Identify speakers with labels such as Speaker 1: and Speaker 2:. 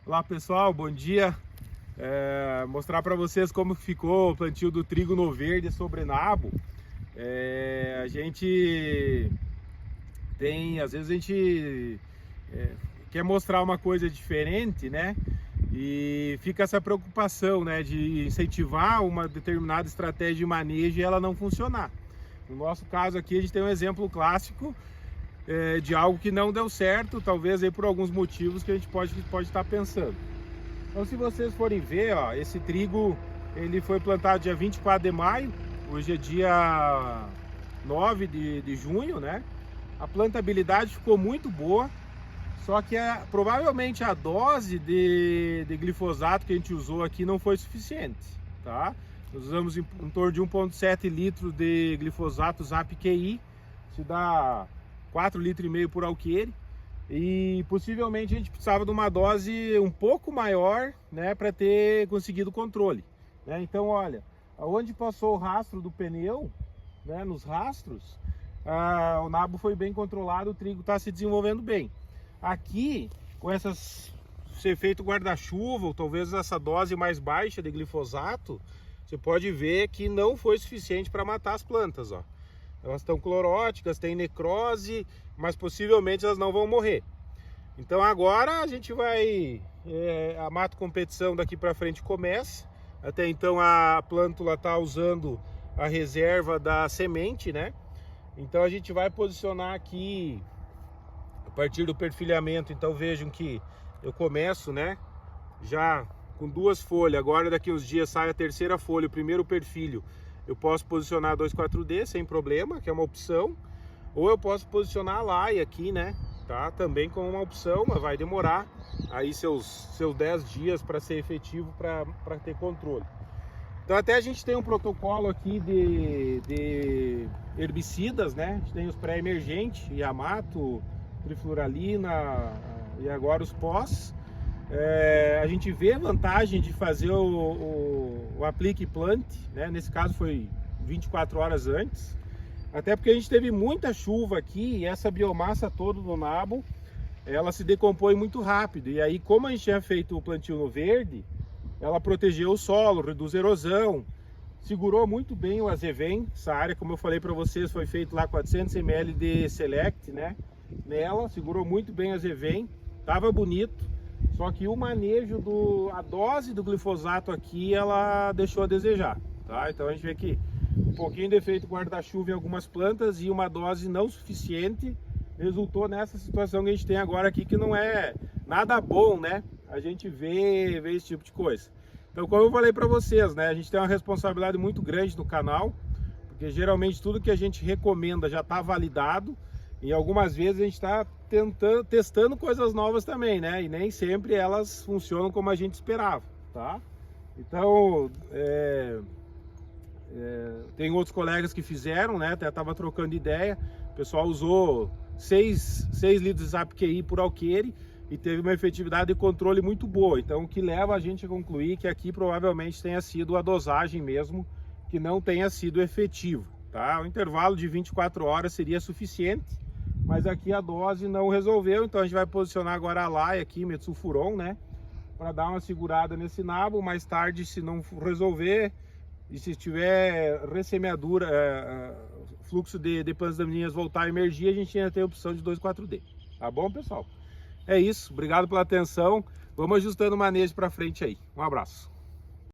Speaker 1: Olá pessoal, bom dia. Mostrar para vocês como ficou o plantio do trigo no verde sobre nabo. A gente tem, às vezes a gente quer mostrar uma coisa diferente, né? E fica essa preocupação, né, de incentivar uma determinada estratégia de manejo e ela não funcionar. No nosso caso aqui a gente tem um exemplo clássico de algo que não deu certo, talvez aí por alguns motivos que a gente pode estar pensando. Então, se vocês forem ver, ó, esse trigo ele foi plantado dia 24 de maio, hoje é dia 9 de junho, né? A plantabilidade ficou muito boa, só que provavelmente a dose de glifosato que a gente usou aqui não foi suficiente, tá? Nós usamos em torno de 1,7 litros de glifosato ZapQI, isso dá 4,5 litros por alqueire, e possivelmente a gente precisava de uma dose um pouco maior, né, para ter conseguido o controle, né? Então, olha, aonde passou o rastro do pneu, né, nos rastros, o nabo foi bem controlado, o trigo está se desenvolvendo bem. Aqui, com esse efeito guarda-chuva, ou talvez essa dose mais baixa de glifosato, você pode ver que não foi suficiente para matar as plantas, ó. Elas estão cloróticas, tem necrose, mas possivelmente elas não vão morrer. Então agora a gente vai, a mato competição daqui para frente começa. Até então a plântula está usando a reserva da semente, né? Então a gente vai posicionar aqui a partir do perfilhamento. Então vejam que eu começo, né, já com 2 folhas. Agora daqui uns dias sai a 3ª folha, o primeiro perfilho. Eu posso posicionar 2,4-D sem problema, que é uma opção. Ou eu posso posicionar a laia aqui, né? Tá? Também como uma opção, mas vai demorar aí seus 10 dias para ser efetivo, para ter controle. Então até a gente tem um protocolo aqui de herbicidas, né? A gente tem os pré-emergentes, Yamato, trifluralina e agora os pós. A gente vê a vantagem de fazer o aplique plant, né? Nesse caso foi 24 horas antes, até porque a gente teve muita chuva aqui e essa biomassa toda do nabo, ela se decompõe muito rápido, e aí como a gente tinha feito o plantio no verde, ela protegeu o solo, reduz a erosão, segurou muito bem o azevém. Essa área, como eu falei para vocês, foi feito lá 400 ml de Select, né? Nela, segurou muito bem o azevém, tava bonito. Só que o manejo a dose do glifosato aqui, ela deixou a desejar, tá? Então a gente vê que um pouquinho de efeito guarda-chuva em algumas plantas e uma dose não suficiente resultou nessa situação que a gente tem agora aqui, que não é nada bom, né? A gente vê esse tipo de coisa. Então, como eu falei para vocês, né? A gente tem uma responsabilidade muito grande no canal, porque geralmente tudo que a gente recomenda já está validado. E algumas vezes a gente está testando coisas novas também, né? E nem sempre elas funcionam como a gente esperava, tá? Então, tem outros colegas que fizeram, né? Até estava trocando ideia. O pessoal usou 6 litros de ZapQI por alqueire e teve uma efetividade de controle muito boa. Então, o que leva a gente a concluir que aqui provavelmente tenha sido a dosagem mesmo, que não tenha sido efetiva, tá? O intervalo de 24 horas seria suficiente, mas aqui a dose não resolveu, então a gente vai posicionar agora a laia aqui, metsulfuron, né? Para dar uma segurada nesse nabo. Mais tarde, se não resolver, e se tiver ressemeadura, fluxo de plantas daninhas voltar a emergir, a gente ainda tem a opção de 2,4-D. Tá bom, pessoal? É isso, obrigado pela atenção. Vamos ajustando o manejo para frente aí. Um abraço.